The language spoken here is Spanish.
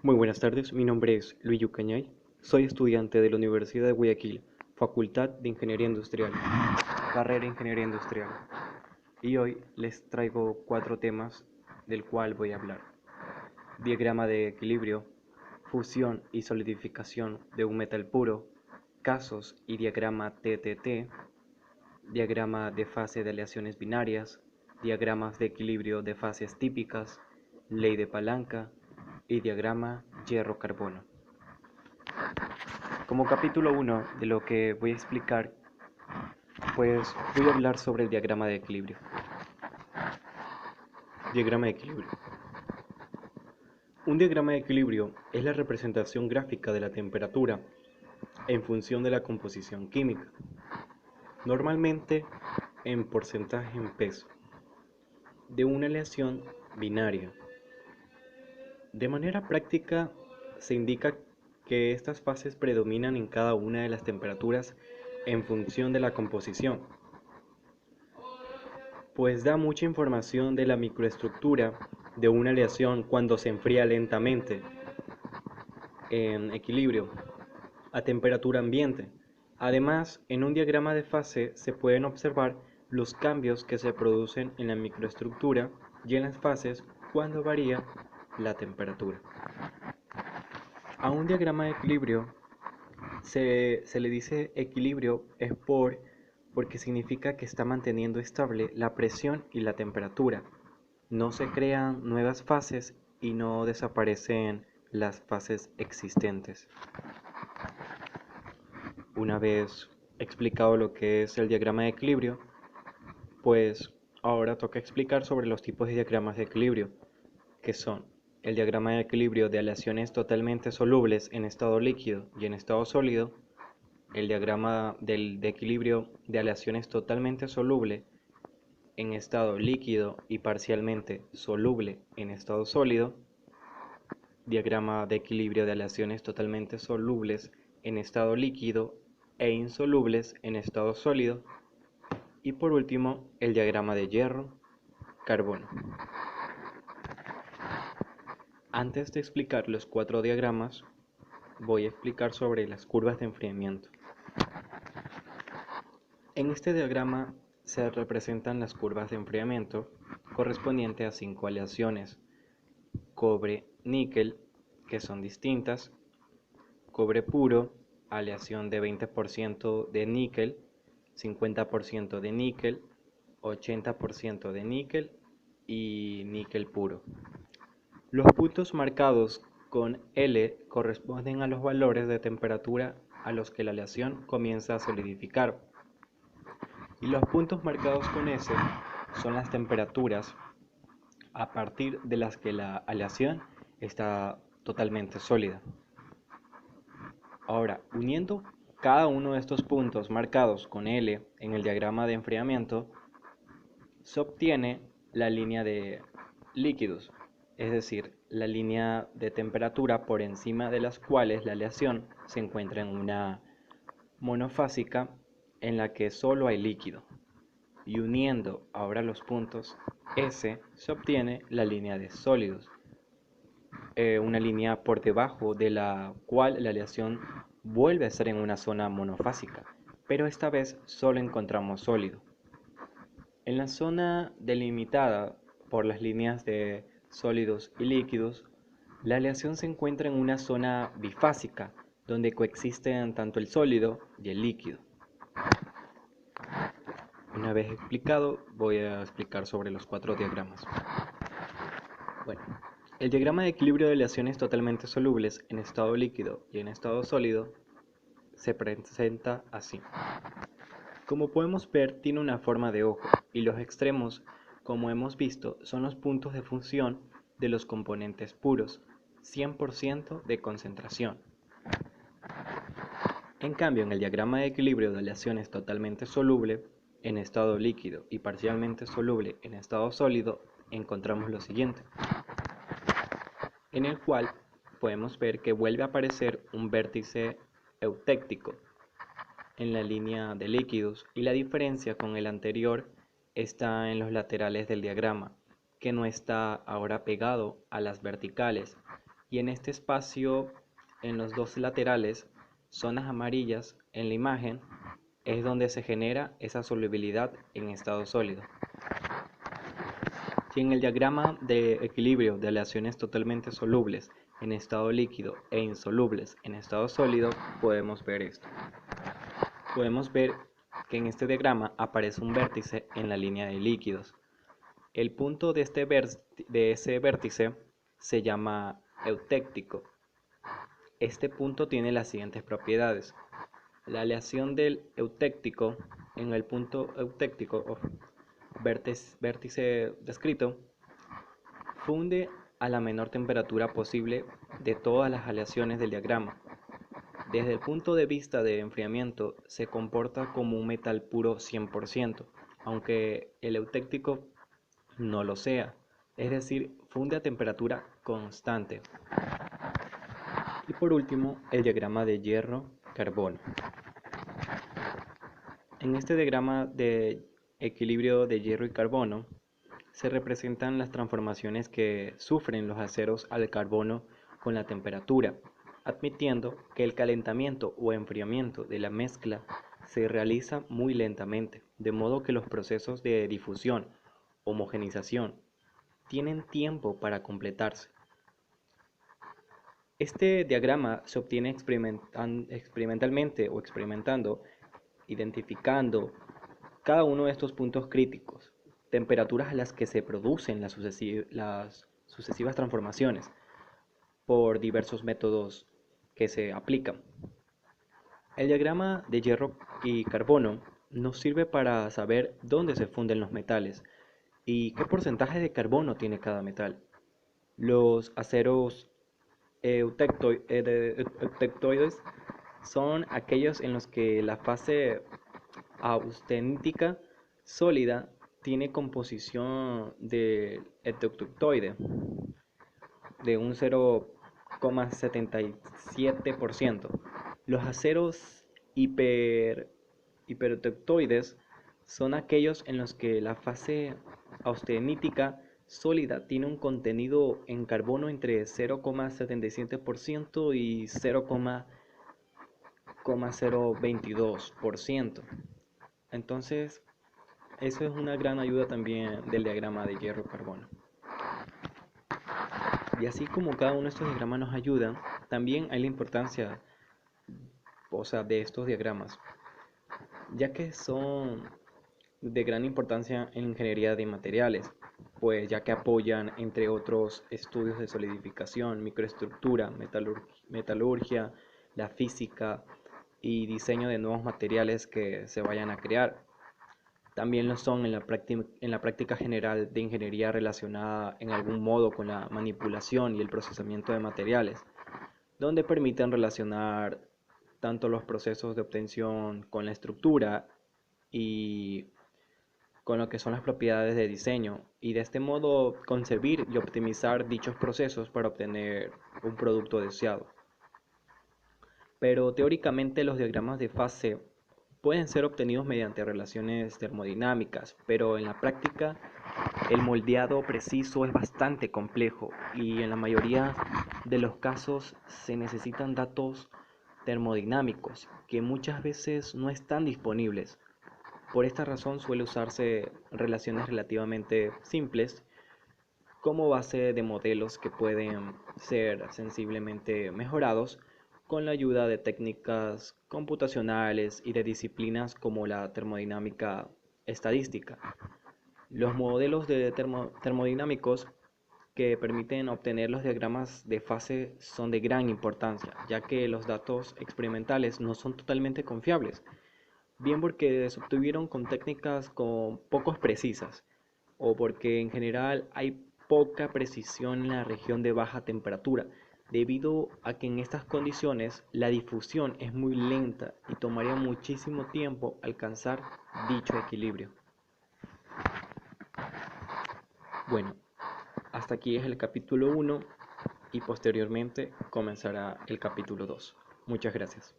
Muy buenas tardes, mi nombre es Luis Yucañay, soy estudiante de la Universidad de Guayaquil, Facultad de Ingeniería Industrial, carrera Ingeniería Industrial, y hoy les traigo 4 temas del cual voy a hablar. Diagrama de equilibrio, fusión y solidificación de un metal puro, casos y diagrama TTT, diagrama de fase de aleaciones binarias, diagramas de equilibrio de fases típicas, ley de palanca y diagrama hierro-carbono. Como capítulo 1 de lo que voy a explicar, pues voy a hablar sobre el diagrama de equilibrio. Diagrama de equilibrio. Un diagrama de equilibrio es la representación gráfica de la temperatura en función de la composición química, normalmente en porcentaje en peso, de una aleación binaria. De manera práctica, se indica que estas fases predominan en cada una de las temperaturas en función de la composición, pues da mucha información de la microestructura de una aleación cuando se enfría lentamente en equilibrio a temperatura ambiente. Además, en un diagrama de fase se pueden observar los cambios que se producen en la microestructura y en las fases cuando varía la temperatura. A un diagrama de equilibrio se le dice equilibrio porque significa que está manteniendo estable la presión y la temperatura. No se crean nuevas fases y no desaparecen las fases existentes. Una vez explicado lo que es el diagrama de equilibrio, pues ahora toca explicar sobre los tipos de diagramas de equilibrio, que son el diagrama de equilibrio de aleaciones totalmente solubles en estado líquido y en estado sólido, el diagrama de equilibrio de aleaciones totalmente soluble en estado líquido y parcialmente soluble en estado sólido, diagrama de equilibrio de aleaciones totalmente solubles en estado líquido e insolubles en estado sólido, y por último el diagrama de hierro-carbono. Antes de explicar los 4 diagramas, voy a explicar sobre las curvas de enfriamiento. En este diagrama se representan las curvas de enfriamiento correspondientes a 5 aleaciones: cobre-níquel, que son distintas; cobre puro, aleación de 20% de níquel, 50% de níquel, 80% de níquel y níquel puro. Los puntos marcados con L corresponden a los valores de temperatura a los que la aleación comienza a solidificar, y los puntos marcados con S son las temperaturas a partir de las que la aleación está totalmente sólida. Ahora, uniendo cada uno de estos puntos marcados con L en el diagrama de enfriamiento, se obtiene la línea de líquidos, es decir, la línea de temperatura por encima de las cuales la aleación se encuentra en una monofásica en la que solo hay líquido. Y uniendo ahora los puntos S, se obtiene la línea de sólidos, una línea por debajo de la cual la aleación vuelve a estar en una zona monofásica, pero esta vez solo encontramos sólido. En la zona delimitada por las líneas de sólidos y líquidos, la aleación se encuentra en una zona bifásica, donde coexisten tanto el sólido y el líquido. Una vez explicado, voy a explicar sobre los 4 diagramas. Bueno, el diagrama de equilibrio de aleaciones totalmente solubles en estado líquido y en estado sólido se presenta así. Como podemos ver, tiene una forma de ojo, y los extremos, como hemos visto, son los puntos de fusión de los componentes puros, 100% de concentración. En cambio, en el diagrama de equilibrio de aleaciones totalmente soluble en estado líquido y parcialmente soluble en estado sólido, encontramos lo siguiente, en el cual podemos ver que vuelve a aparecer un vértice eutéctico en la línea de líquidos, y la diferencia con el anterior está en los laterales del diagrama, que no está ahora pegado a las verticales, y en este espacio, en los dos laterales, zonas amarillas en la imagen, es donde se genera esa solubilidad en estado sólido. Si en el diagrama de equilibrio de aleaciones totalmente solubles en estado líquido e insolubles en estado sólido, podemos ver esto. Podemos ver que en este diagrama aparece un vértice en la línea de líquidos. El punto de ese vértice se llama eutéctico. Este punto tiene las siguientes propiedades. La aleación del eutéctico en el punto eutéctico o vértice descrito funde a la menor temperatura posible de todas las aleaciones del diagrama. Desde el punto de vista de enfriamiento, se comporta como un metal puro 100%, aunque el eutéctico no lo sea, es decir, funde a temperatura constante. Y por último, el diagrama de hierro-carbono. En este diagrama de equilibrio de hierro y carbono, se representan las transformaciones que sufren los aceros al carbono con la temperatura, admitiendo que el calentamiento o enfriamiento de la mezcla se realiza muy lentamente, de modo que los procesos de difusión, homogenización, tienen tiempo para completarse. Este diagrama se obtiene experimentalmente o experimentando, identificando cada uno de estos puntos críticos, temperaturas a las que se producen las sucesivas transformaciones por diversos métodos que se aplican. El diagrama de hierro y carbono nos sirve para saber dónde se funden los metales y qué porcentaje de carbono tiene cada metal. Los aceros eutectoides son aquellos en los que la fase austenítica sólida tiene composición de heteroctoide de un 0,77%. Los aceros hipertectoides son aquellos en los que la fase austenítica sólida tiene un contenido en carbono entre 0,77% y 0,022%. Entonces, eso es una gran ayuda también del diagrama de hierro-carbono. Y así como cada uno de estos diagramas nos ayuda, también hay la importancia, de estos diagramas, ya que son de gran importancia en ingeniería de materiales, pues ya que apoyan, entre otros, estudios de solidificación, microestructura, metalurgia, la física y diseño de nuevos materiales que se vayan a crear. También lo son en la práctica general de ingeniería relacionada en algún modo con la manipulación y el procesamiento de materiales, donde permiten relacionar tanto los procesos de obtención con la estructura y con lo que son las propiedades de diseño, y de este modo concebir y optimizar dichos procesos para obtener un producto deseado. Pero teóricamente los diagramas de fase pueden ser obtenidos mediante relaciones termodinámicas, pero en la práctica el moldeado preciso es bastante complejo y en la mayoría de los casos se necesitan datos termodinámicos que muchas veces no están disponibles. Por esta razón suele usarse relaciones relativamente simples como base de modelos que pueden ser sensiblemente mejorados con la ayuda de técnicas computacionales y de disciplinas como la termodinámica estadística. Los modelos de termodinámicos que permiten obtener los diagramas de fase son de gran importancia, ya que los datos experimentales no son totalmente confiables, bien porque se obtuvieron con técnicas poco precisas, o porque en general hay poca precisión en la región de baja temperatura, debido a que en estas condiciones la difusión es muy lenta y tomaría muchísimo tiempo alcanzar dicho equilibrio. Bueno, hasta aquí es el capítulo 1 y posteriormente comenzará el capítulo 2. Muchas gracias.